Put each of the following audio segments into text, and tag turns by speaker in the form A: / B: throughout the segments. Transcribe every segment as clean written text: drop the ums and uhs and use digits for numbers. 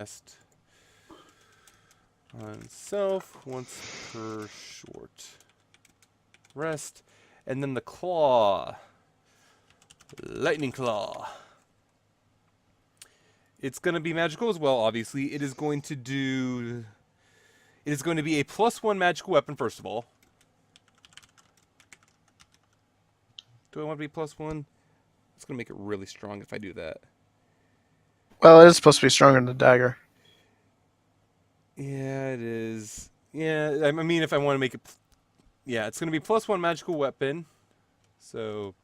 A: Cast on self once per short rest. And then the claw. Lightning Claw. It's going to be magical as well, obviously. It is going to do... It is going to be a +1 magical weapon, first of all. Do I want to be +1? It's going to make it really strong if I do that.
B: Well, it is supposed to be stronger than the dagger.
A: Yeah, it is. Yeah, I mean, if I want to make it... Yeah, it's going to be +1 magical weapon. So...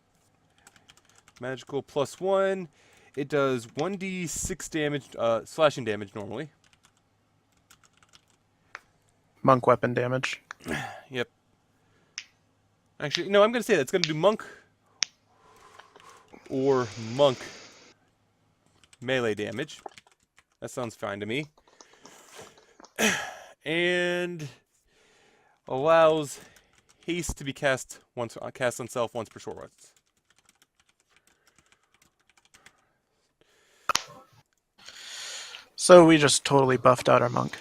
A: Magical +1. It does 1d6 damage, slashing damage normally.
B: Monk weapon damage.
A: Yep. Actually, no, I'm going to say that. It's going to do monk or monk melee damage. That sounds fine to me. And allows haste to be cast on self once per short rest.
B: So we just totally buffed out our monk.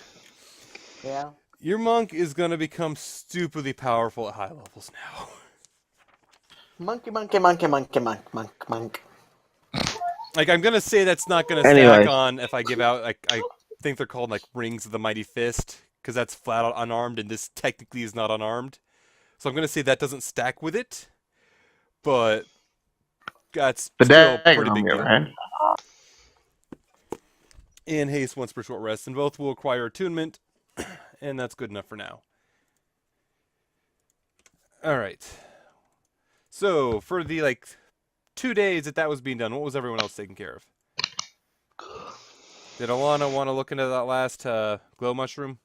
C: Yeah.
A: Your monk is going to become stupidly powerful at high levels now.
C: Monkey, monkey, monkey, monkey, monk, monk, monk.
A: Like, I'm going to say that's not going to stack on if I give out, like, I think they're called, like, Rings of the Mighty Fist, because that's flat out unarmed, and this technically is not unarmed. So I'm going to say that doesn't stack with it, but that's still a pretty big deal.
D: Right?
A: And haste once per short rest, and both will acquire attunement, and that's good enough for now. Alright. So, for the, 2 days that was being done, what was everyone else taking care of? Did Elana want to look into that last glow mushroom?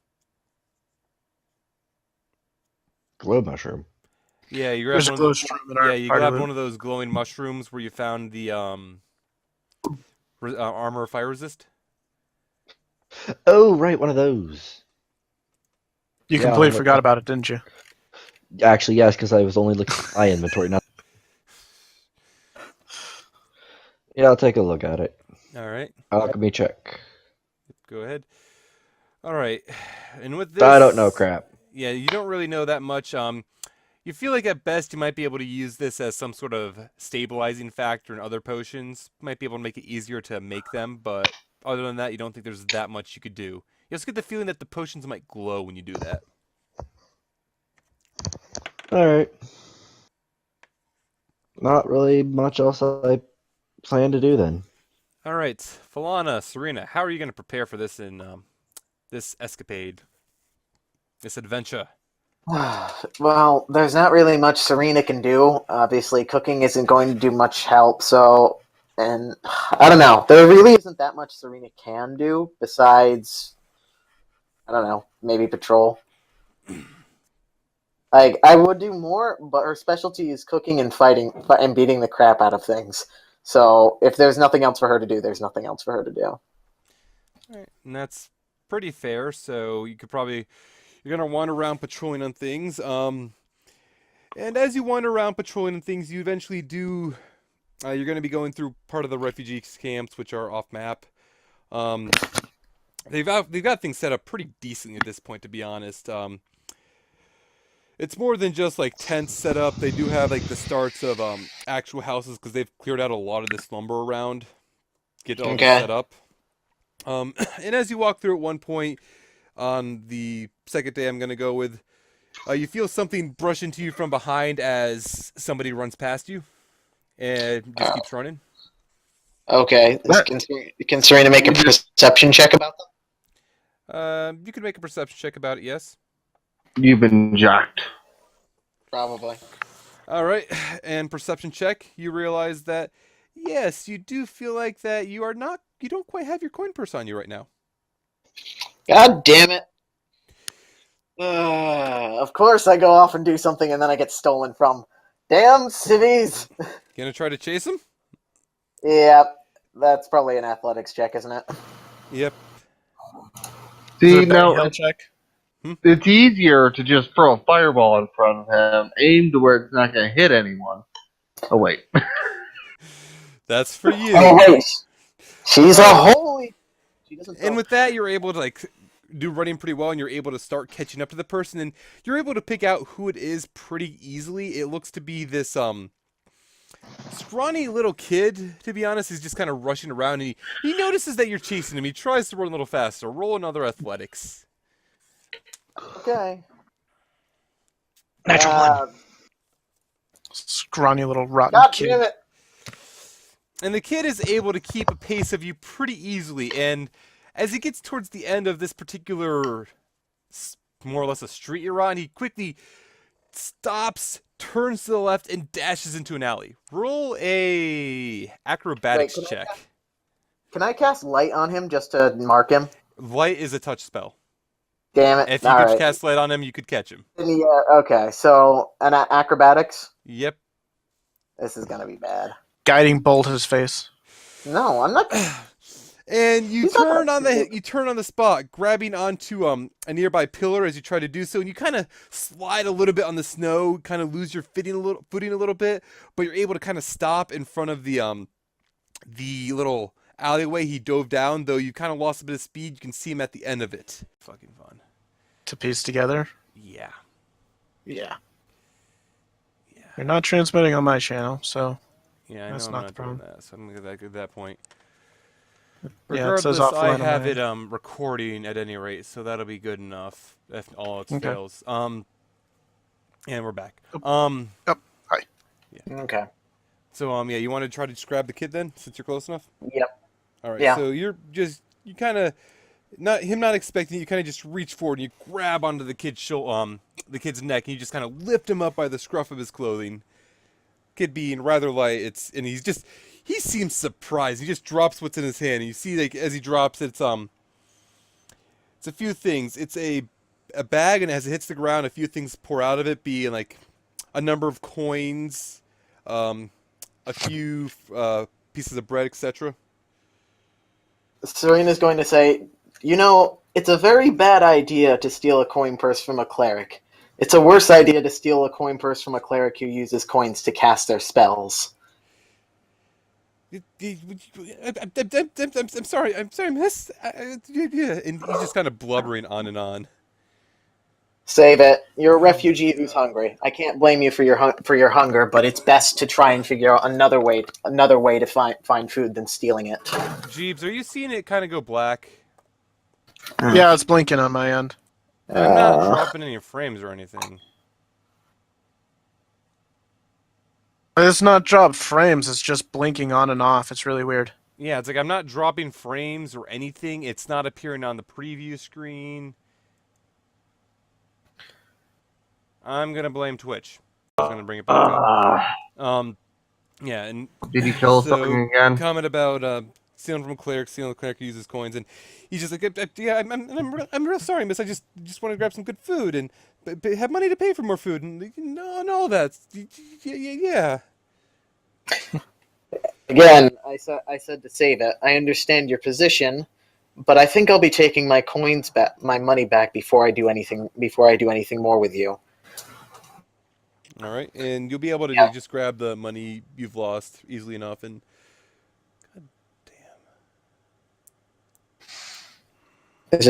E: Glow mushroom?
A: Yeah, you
B: There's
A: grabbed
B: a glow shroom in our
A: you
B: part
A: grabbed
B: of it.
A: one of those glowing mushrooms where you found the armor fire resist.
E: Oh, right, one of those.
B: You
E: Yeah,
B: completely forgot about it, didn't you?
E: Actually, yes, because I was only looking at my inventory. Not... Yeah, I'll take a look at it.
A: Alright.
E: Alchemy check.
A: Go ahead. Alright. And with this...
E: I don't know crap.
A: Yeah, you don't really know that much. You feel like at best you might be able to use this as some sort of stabilizing factor in other potions. Might be able to make it easier to make them, but other than that, you don't think there's that much you could do. You also get the feeling that the potions might glow when you do that.
E: Alright. Not really much else I plan to do then.
A: Alright, Falana, Surina, how are you going to prepare for this in this escapade? This adventure?
C: Well, there's not really much Surina can do. Obviously, cooking isn't going to do much help, so... And, I don't know. There really isn't that much Surina can do, besides... I don't know, maybe patrol. Like, I would do more, but her specialty is cooking and fighting, and beating the crap out of things. So, if there's nothing else for her to do, there's nothing else for her to do.
A: Alright, and that's pretty fair, so you could probably... You're going to wander around patrolling on things. And as you wander around patrolling on things, you eventually do... you're going to be going through part of the refugee camps, which are off-map. They've got things set up pretty decently at this point, to be honest. It's more than just, tents set up. They do have, the starts of actual houses, because they've cleared out a lot of this lumber around. Get all this set up. And as you walk through at one point... On the second day I'm going to go with, you feel something brush into you from behind as somebody runs past you, and just keeps running.
C: Okay. Can Serena make a perception check about them?
A: You can make a perception check about it, yes.
D: You've been jacked.
C: Probably.
A: Alright, and perception check, you realize that, yes, you do feel like that you don't quite have your coin purse on you right now.
C: God damn it. Of course I go off and do something and then I get stolen from. Damn cities!
A: Gonna try to chase him?
C: Yeah, that's probably an athletics check, isn't it?
A: Yep.
D: See, now,
B: check.
D: it's easier to just throw a fireball in front of him, aim to where it's not going to hit anyone. Oh, wait.
A: That's for you.
C: Oh, wait. She's a holy She doesn't.
A: And with that, you're able to like do running pretty well, and you're able to start catching up to the person, and you're able to pick out who it is pretty easily. It looks to be this scrawny little kid, to be honest. He's just kind of rushing around, and he notices that you're chasing him. He tries to run a little faster. Roll another athletics.
C: Okay.
B: Natural one. Scrawny little rotten
C: God
B: kid.
C: damn it!
A: And the kid is able to keep a pace of you pretty easily, and as he gets towards the end of this particular, more or less a street you're on, he quickly stops, turns to the left, and dashes into an alley. Roll a acrobatics
C: Wait,
A: check.
C: Can I cast light on him just to mark him?
A: Light is a touch spell.
C: Damn it!
A: If you
C: All
A: could
C: right.
A: cast light on him, you could catch him.
C: Yeah. Okay. So, and acrobatics.
A: Yep.
C: This is gonna be bad.
B: Guiding bolt his face.
C: No, I'm not.
A: And you
C: He's not
A: turn
C: that
A: on the
C: stupid.
A: you turn on the spot, grabbing onto a nearby pillar as you try to do so, and you kind of slide a little bit on the snow, kind of lose your footing a little bit, but you're able to kind of stop in front of the little alleyway he dove down. Though you kind of lost a bit of speed, you can see him at the end of it. Fucking fun.
B: To piece together.
A: Yeah.
B: Yeah.
A: Yeah.
B: You're not transmitting on my channel, so
A: Yeah, I
B: That's
A: know
B: not
A: I'm
B: the
A: not doing
B: problem.
A: that, so I'm gonna get at that point.
B: Yeah, it says
A: Regardless, I
B: offline on
A: have
B: my
A: it recording at any rate, so that'll be good enough if all else
B: Okay.
A: fails. And we're back.
C: Okay.
A: So yeah, you want to try to just grab the kid then, since you're close enough?
C: Yep.
A: All right.
C: Yeah.
A: So you kind of not expecting, you kind of just reach forward and you grab onto the kid's the kid's neck, and you just kind of lift him up by the scruff of his clothing. Kid being rather light, he seems surprised. He just drops what's in his hand. And you see, like, as he drops, it's a few things. It's a bag, and as it hits the ground, a few things pour out of it, being like a number of coins, a few pieces of bread, etc.
C: Serena's going to say, it's a very bad idea to steal a coin purse from a cleric. It's a worse idea to steal a coin purse from a cleric who uses coins to cast their spells.
A: I'm sorry, miss. Yeah, and he's just kind of blubbering on and on.
C: Save it. You're a refugee who's hungry. I can't blame you for your hunger, but it's best to try and figure out another way to find food than stealing it.
A: Jeebs, are you seeing it kind of go black?
B: yeah, it's blinking on my end.
A: I'm not dropping any frames or anything.
B: It's not dropped frames, it's just blinking on and off. It's really weird.
A: Yeah, it's like I'm not dropping frames or anything. It's not appearing on the preview screen. I'm gonna blame Twitch. I was gonna bring it back up. Yeah, and
D: Did you kill something again?
A: comment about stealing from a cleric, stealing a cleric who uses coins, and he's just like, yeah, I'm real sorry, miss. I just want to grab some good food and have money to pay for more food, and no, that's yeah.
C: Again, I said to save it. I understand your position, but I think I'll be taking my money back before I do anything more with you.
A: All right, and you'll be able to just grab the money you've lost easily enough, and god damn.
C: Is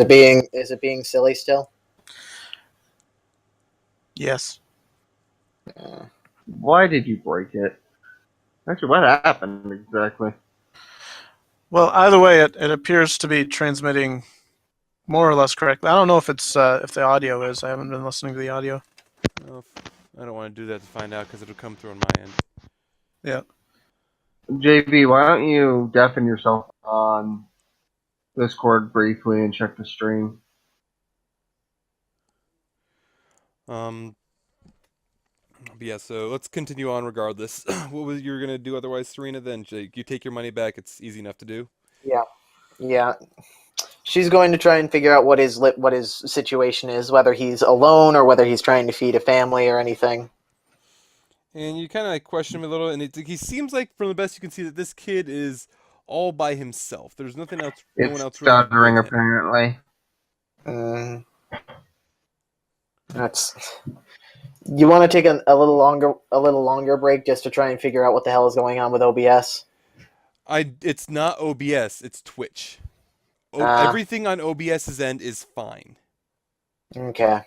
C: it being silly still?
B: Yes.
D: Why did you break it? Actually, what happened exactly?
B: Well, either way, it appears to be transmitting more or less correctly. I don't know if it's if the audio is. I haven't been listening to the audio.
A: Well, I don't want to do that to find out because it'll come through on my end.
B: Yeah.
D: JB, why don't you deafen yourself on Discord briefly and check the stream?
A: Yeah, so let's continue on regardless. What was you gonna do otherwise, Serena? Then Jake, you take your money back. It's easy enough to do.
C: Yeah. She's going to try and figure out what his situation is, whether he's alone or whether he's trying to feed a family or anything.
A: And you kind of like question him a little, and he seems like, from the best you can see, that this kid is all by himself. There's nothing else. No one
D: It's
A: else really
D: stuttering,
A: with him.
D: apparently.
C: That's. You want to take a little longer break just to try and figure out what the hell is going on with OBS?
A: It's not OBS. It's Twitch. Everything on OBS's end is fine.
C: Okay.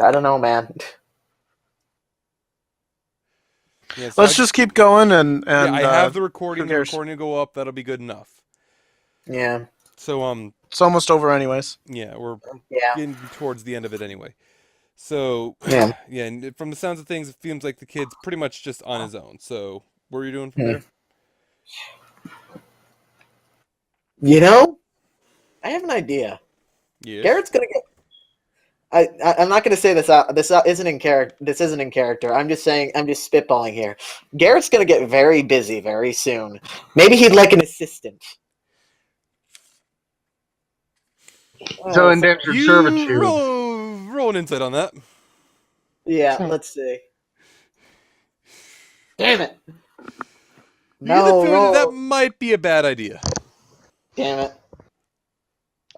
C: I don't know, man.
A: Yeah, so
B: Let's just keep going and
A: yeah, I have the recording.
B: who
A: The
B: cares?
A: recording will go up. That'll be good enough.
C: Yeah.
A: So
B: It's almost over anyways.
A: yeah, we're
C: Yeah.
A: getting towards the end of it anyway. So
C: Yeah.
A: yeah, and from the sounds of things, it seems like the kid's pretty much just on his own. So what are you doing from there?
C: You know, I have an idea.
A: Yeah.
C: Garrett's gonna get. I'm not gonna say this out. This isn't in character. This isn't in character. I'm just saying. I'm just spitballing here. Garrett's gonna get very busy very soon. Maybe he'd like an assistant.
D: So indentured servitude.
A: roll an insight on that.
C: Yeah. Let's see. Damn it!
A: You get the
C: No,
A: feeling that
C: roll.
A: might be a bad idea.
C: Damn it.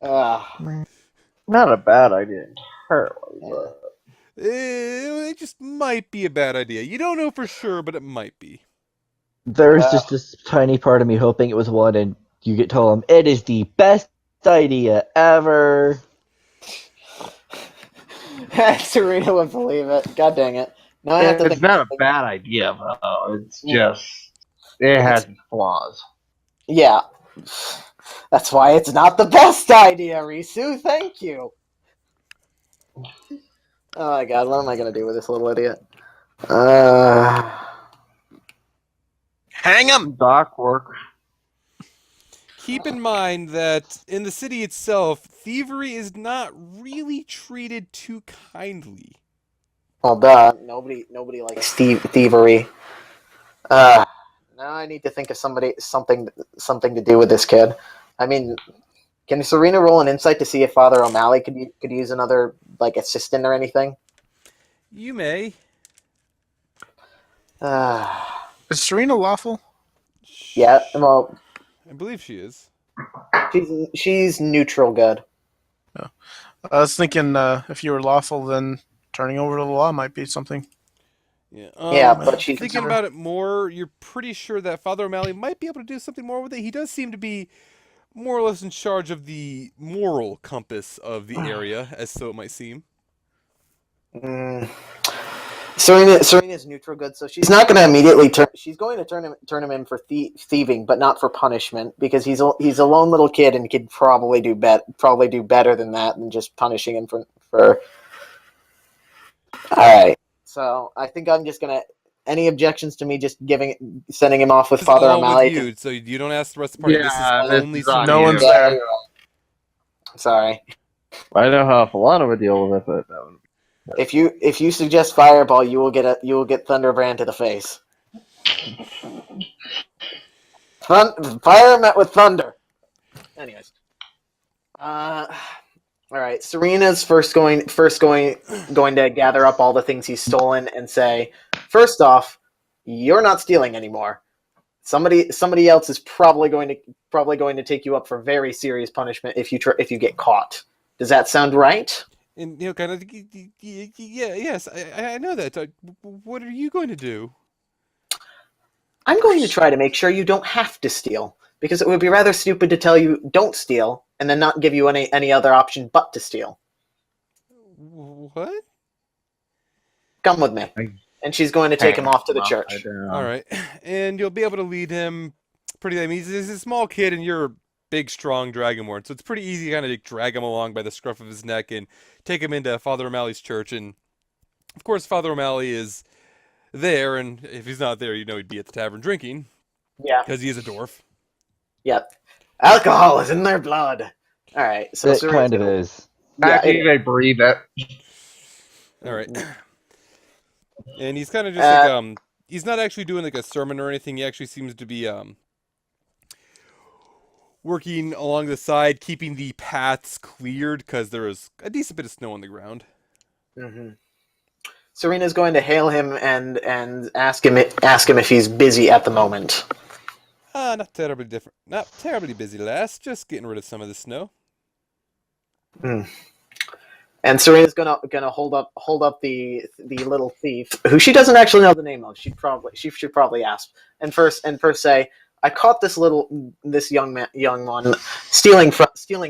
D: Not a bad idea entirely,
C: Yeah.
D: but
A: It just might be a bad idea. You don't know for sure, but it might be.
E: There's just this tiny part of me hoping it was one, and you get told him it is the best idea ever.
C: Surina would believe it. God dang it. Now I have to
D: it's
C: think.
D: not a bad idea, though. It's just it has its flaws.
C: Yeah. That's why it's not the best idea, Risu. Thank you. Oh my god, what am I gonna do with this little idiot?
B: Hang him.
D: Dock work.
A: Keep in mind that in the city itself, thievery is not really treated too kindly.
C: Well, duh. Nobody likes thievery. Now I need to think of something to do with this kid. I mean, can Surina roll an insight to see if Father O'Malley could use another like assistant or anything?
A: You may.
B: Is Surina lawful?
C: Yeah. Well,
A: I believe she is.
C: she's neutral good.
B: I was thinking if you were lawful, then turning over to the law might be something.
A: Yeah.
C: Yeah, but she's
A: thinking about it more, you're pretty sure that Father O'Malley might be able to do something more with it. He does seem to be more or less in charge of the moral compass of the area, as so it might seem.
C: Serena's neutral good, so she's not going to immediately turn. She's going to turn him in for thieving, but not for punishment because he's a lone little kid and could probably do better than that than just punishing him for. All right, so I think I'm just gonna. Any objections to me just sending him off with
A: This is
C: Father
A: all with
C: O'Malley?
A: you, so you don't ask the rest of the party.
D: Yeah,
A: this is only
D: this is on
B: No
D: you.
B: one's
C: Yeah,
B: there.
C: you're right. Sorry.
D: I know how Falana would deal with it, but that one.
C: If you suggest Fireball, you will get Thunderbrand to the face. Fire met with thunder. Anyways, all right. Serena's first going to gather up all the things he's stolen and say, first off, you're not stealing anymore. Somebody else is probably going to take you up for very serious punishment if you get caught. Does that sound right?
A: And kind of, yeah, yes, I know that. What are you going to do?
C: I'm going to try to make sure you don't have to steal, because it would be rather stupid to tell you don't steal and then not give you any other option but to steal.
A: What?
C: Come with me. And she's going to take him off to the church.
A: All right, and you'll be able to lead him pretty. I mean, he's a small kid, and you're a big, strong Dragonborn, so it's pretty easy to kind of drag him along by the scruff of his neck and take him into Father O'Malley's church. And of course, Father O'Malley is there, and if he's not there, he'd be at the tavern drinking.
C: Yeah.
A: Because he is a dwarf.
C: Yep. Alcohol is in their blood. All right. So
E: It kind of is.
C: Yeah,
D: They breathe it.
A: All right. And he's kind of just he's not actually doing like a sermon or anything. He actually seems to be working along the side, keeping the paths cleared because there is a decent bit of snow on the ground.
C: Mm-hmm. Serena's going to hail him and ask him if he's busy at the moment.
A: Not terribly different. Not terribly busy, lass. Just getting rid of some of the snow.
C: Mm. And Serena's gonna hold up the little thief, who she doesn't actually know the name of. She should probably ask. And first say, I caught this young one stealing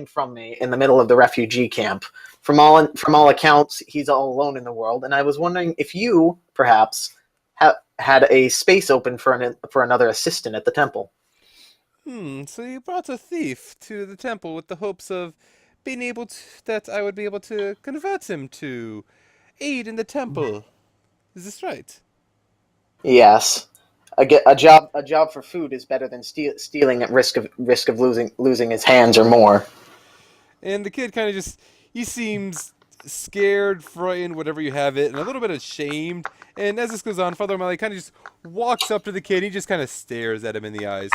C: from me in the middle of the refugee camp. From all accounts, he's all alone in the world, and I was wondering if you perhaps had a space open for another assistant at the temple.
A: So you brought a thief to the temple with the hopes of being able to, that I would be able to convert him to aid in the temple. Is this right?
C: Yes, a job for food is better than stealing at risk of losing his hands or more.
A: And the kid kind of he seems scared, frightened, whatever you have it, and a little bit ashamed. And as this goes on, Father O'Malley kind of just walks up to the kid. And he just kind of stares at him in the eyes.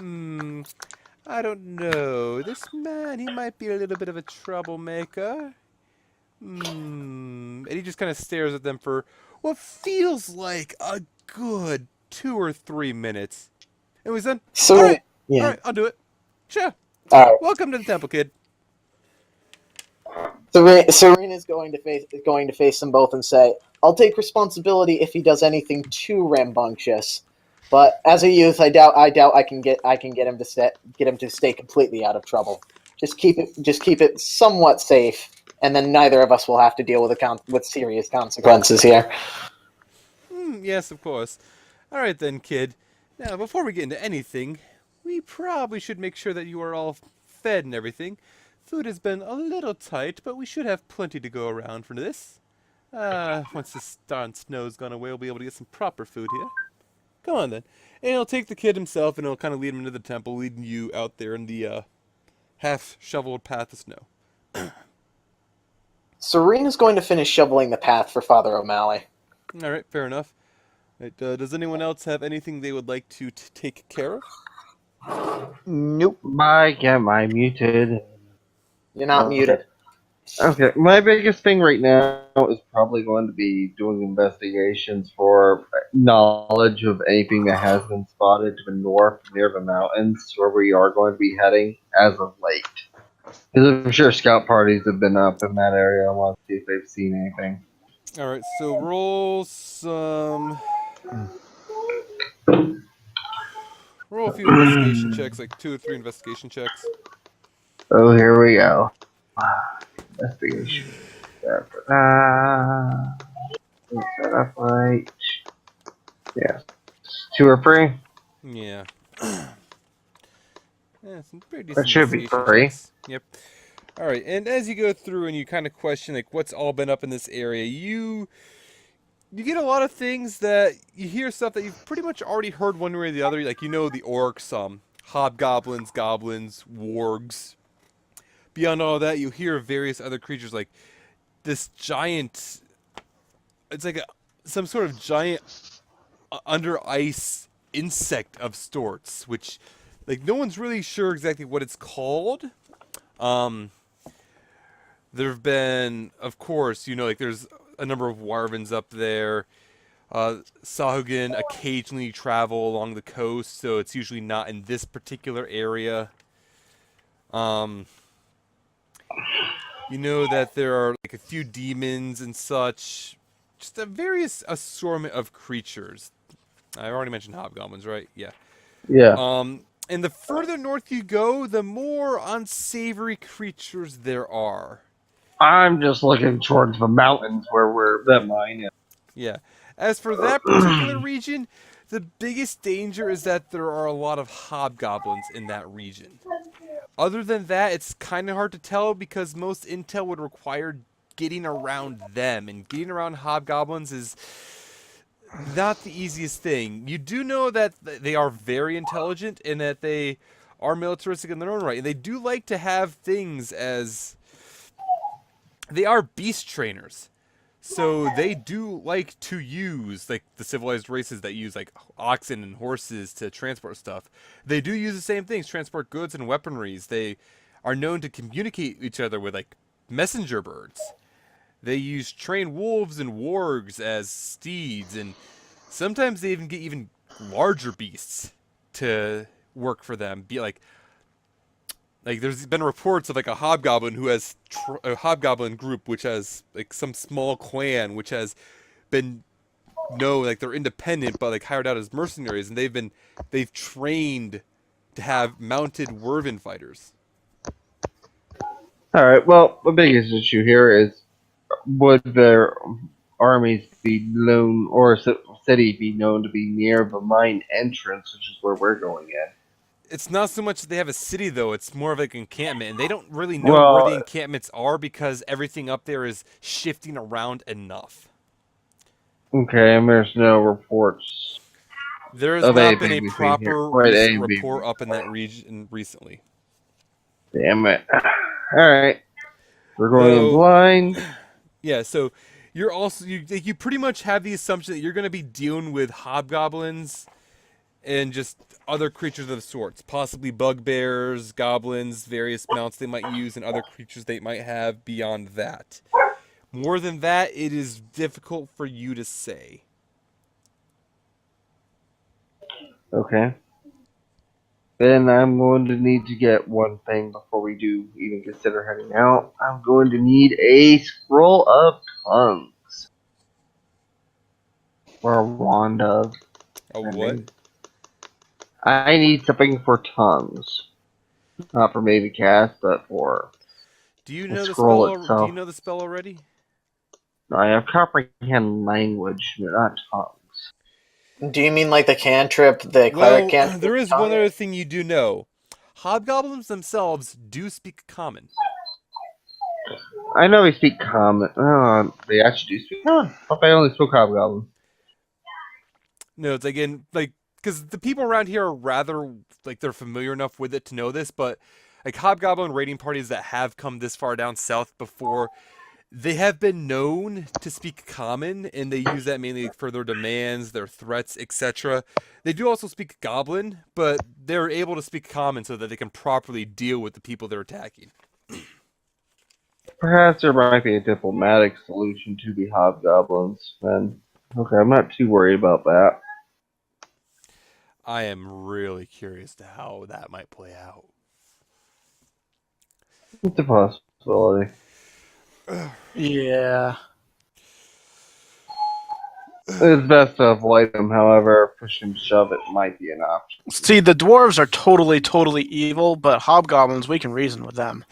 A: I don't know. This man, he might be a little bit of a troublemaker. And he just kind of stares at them for what feels like a good 2 or 3 minutes. And he's done.
C: So
A: all right,
C: yeah,
A: I'll do it. Sure.
C: all right.
A: Welcome to the temple, kid.
C: Serena's going to face them both and say, "I'll take responsibility if he does anything too rambunctious, but as a youth, I doubt I can get him to stay completely out of trouble. Just keep it somewhat safe, and then neither of us will have to deal with serious consequences here."
A: Yes, of course. All right then, kid. Now, before we get into anything, we probably should make sure that you are all fed and everything. Food has been a little tight, but we should have plenty to go around for this. Once this darn snow's gone away, we'll be able to get some proper food here. Come on, then. And he'll take the kid himself, and he'll kind of lead him into the temple, leading you out there in the half-shoveled path of snow.
C: Serena's going to finish shoveling the path for Father O'Malley.
A: All right, fair enough. Right, does anyone else have anything they would like to take care of?
E: Nope.
D: Am I muted?
C: You're not muted.
D: Okay, my biggest thing right now is probably going to be doing investigations for knowledge of anything that has been spotted to the north near the mountains where we are going to be heading as of late. Because I'm sure scout parties have been up in that area. I want to see if they've seen anything.
A: Alright, so roll some... Roll a few investigation checks, like 2 or 3 investigation checks.
D: Oh, here we go. Investigation. Set up right. Yeah. 2 or 3?
A: Yeah. Yeah, some pretty decent
D: That should be
A: investigation
D: 3.
A: checks. Yep. Alright, and as you go through and you kind of question, like, what's all been up in this area, you get a lot of things that you hear stuff that you've pretty much already heard one way or the other. Like, you know, the orcs, hobgoblins, goblins, wargs. Beyond all that, you hear various other creatures like this giant. It's like some sort of giant under ice insect of sorts, which, like, no one's really sure exactly what it's called. There have been, of course, you know, like, there's a number of wyverns up there. Sahuagin occasionally travel along the coast, so it's usually not in this particular area. You know that there are, like, a few demons and such. Just a various assortment of creatures. I already mentioned hobgoblins, right? Yeah.
D: Yeah.
A: And the further north you go, the more unsavory creatures there are.
D: I'm just looking towards the mountains where that mine is.
A: Yeah. As for that particular region, the biggest danger is that there are a lot of hobgoblins in that region. Other than that, it's kind of hard to tell because most intel would require getting around them, and getting around hobgoblins is not the easiest thing. You do know that they are very intelligent and that they are militaristic in their own right, and they do like to have things as... They are beast trainers. So they do like to use, like, the civilized races that use, like, oxen and horses to transport stuff. They do use the same things, transport goods and weaponries. They are known to communicate with each other with, like, messenger birds. They use trained wolves and wargs as steeds, and sometimes they even get even larger beasts to work for them. Be like there's been reports of, like, a hobgoblin who has a hobgoblin group which has, like, some small clan which has been know, like they're independent, but like hired out as mercenaries, and they've trained to have mounted Werven fighters.
D: All right. Well, the biggest issue here is would their armies be known, or city be known to be near the mine entrance, which is where we're going in?
A: It's not so much that they have a city, though. It's more of like an encampment, and they don't really know where the encampments are because everything up there is shifting around enough.
D: Okay, and there's no reports.
A: There has
D: of
A: not been a
D: anything
A: proper
D: between here.
A: recent report up in that region recently.
D: Damn it. Alright. We're going in blind.
A: Yeah, so you're also you pretty much have the assumption that you're going to be dealing with hobgoblins and just other creatures of sorts, possibly bugbears, goblins, various mounts they might use, and other creatures they might have beyond that. More than that, it is difficult for you to say.
D: Okay. Then I'm going to need to get one thing before we do even consider heading out. I'm going to need a scroll of tongues. Or a wand of.
A: A what?
D: I need something for tongues. Not for maybe cast, but for
A: Do you know
D: the
A: the
D: scroll
A: spell?
D: itself.
A: Do you know the spell already?
D: I have comprehend language, but not tongues.
C: Do you mean like the cantrip, the cleric cantrip?
A: There is one other thing you do know. Hobgoblins themselves do speak common.
D: I know they speak common. They actually do speak common. I thought they only spoke hobgoblin.
A: No, it's again like because the people around here are rather like they're familiar enough with it to know this, but like hobgoblin raiding parties that have come this far down south before, they have been known to speak common, and they use that mainly for their demands, their threats, etc. They do also speak goblin, but they're able to speak common so that they can properly deal with the people they're attacking.
D: Perhaps there might be a diplomatic solution to the hobgoblins, then. Okay, I'm not too worried about that.
A: I am really curious to how that might play out.
D: It's a possibility.
B: Yeah.
D: It's best to avoid them, however, push and shove it might be an option.
B: See, the dwarves are totally evil, but hobgoblins, we can reason with them.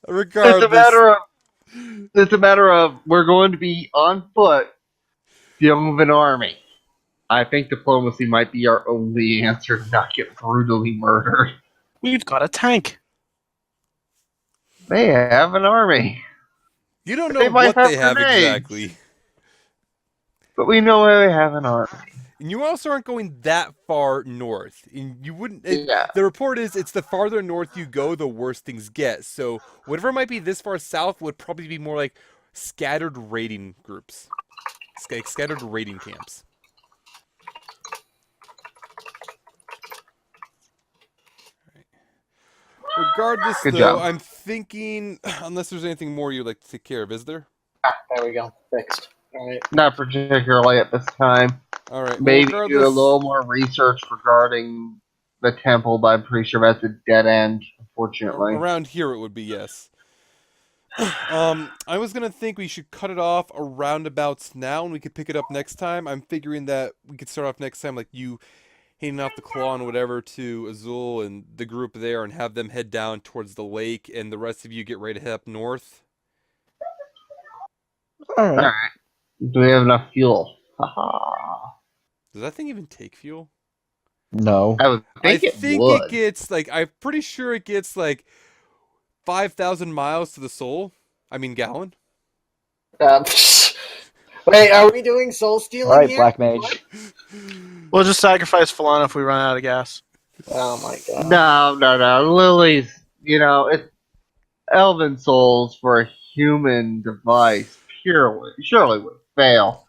A: Regardless,
D: It's a matter of we're going to be on foot dealing with an army. I think diplomacy might be our only answer to not get brutally murdered.
B: We've got a tank.
D: They have an army.
A: you don't
D: They
A: know
D: might
A: what they
D: have
A: have
D: grenades.
A: exactly.
D: But we know they have an army.
A: And you also aren't going that far north. And you wouldn't.
D: Yeah.
A: The report is it's the farther north you go, the worse things get. So whatever might be this far south would probably be more like scattered raiding groups, scattered raiding camps. Regardless,
D: Good
A: though,
D: job.
A: I'm thinking, unless there's anything more you'd like to take care of, is there?
C: There we go. Fixed. All right.
D: Not particularly at this time.
A: All right.
D: Maybe
A: well,
D: do a little more research regarding the temple, but I'm pretty sure that's a dead end, unfortunately.
A: Around here it would be, yes. I was going to think we should cut it off around abouts now, and we could pick it up next time. I'm figuring that we could start off next time, like you handing off the claw and whatever to Azul and the group there, and have them head down towards the lake, and the rest of you get ready to head up north.
B: All right.
D: Do we have enough fuel? Haha.
A: Does that thing even take fuel?
E: No.
D: I would think
A: it
D: would.
A: gets, like, I'm pretty sure it gets, like, 5,000 miles to the soul. I mean, gallon.
C: Wait, are we doing soul stealing
E: All right,
C: here?
E: Black Mage.
B: We'll just sacrifice Falana if we run out of gas.
C: Oh my god.
D: No. Lily's, it's elven souls for a human device surely would fail.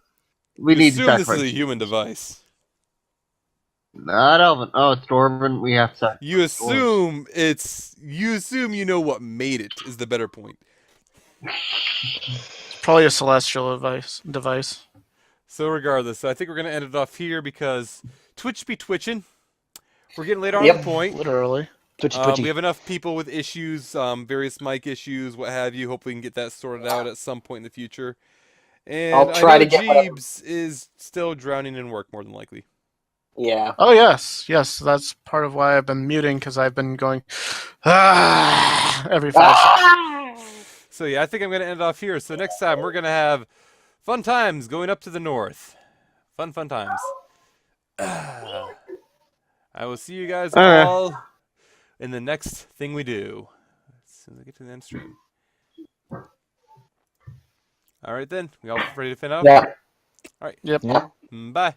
D: We
A: You
D: need to
A: assume this
D: sacrifice.
A: is a human device.
D: Not elven. Oh, it's dwarven. We have to.
A: You assume you know what made it is the better point.
B: It's probably a celestial device.
A: So regardless, I think we're gonna end it off here because Twitch be twitching. We're getting late on
C: Yep.
A: the point.
B: Literally.
E: Twitchy.
A: We have enough people with issues, various mic issues, what have you. Hopefully we can get that sorted out at some point in the future. And
C: I'll
A: I
C: try
A: know
C: to get whatever.
A: Jeebs is still drowning in work, more than likely.
C: Yeah.
B: Oh yes, that's part of why I've been muting because I've been going every 5 seconds.
A: So yeah, I think I'm going to end off here. So next time we're going to have fun times going up to the north. Fun times. I will see you guys all in the next thing we do. As soon as I get to the end stream. All right then. We all ready to fin off?
C: Yeah.
A: All right.
B: Yep.
E: Yeah.
A: Bye.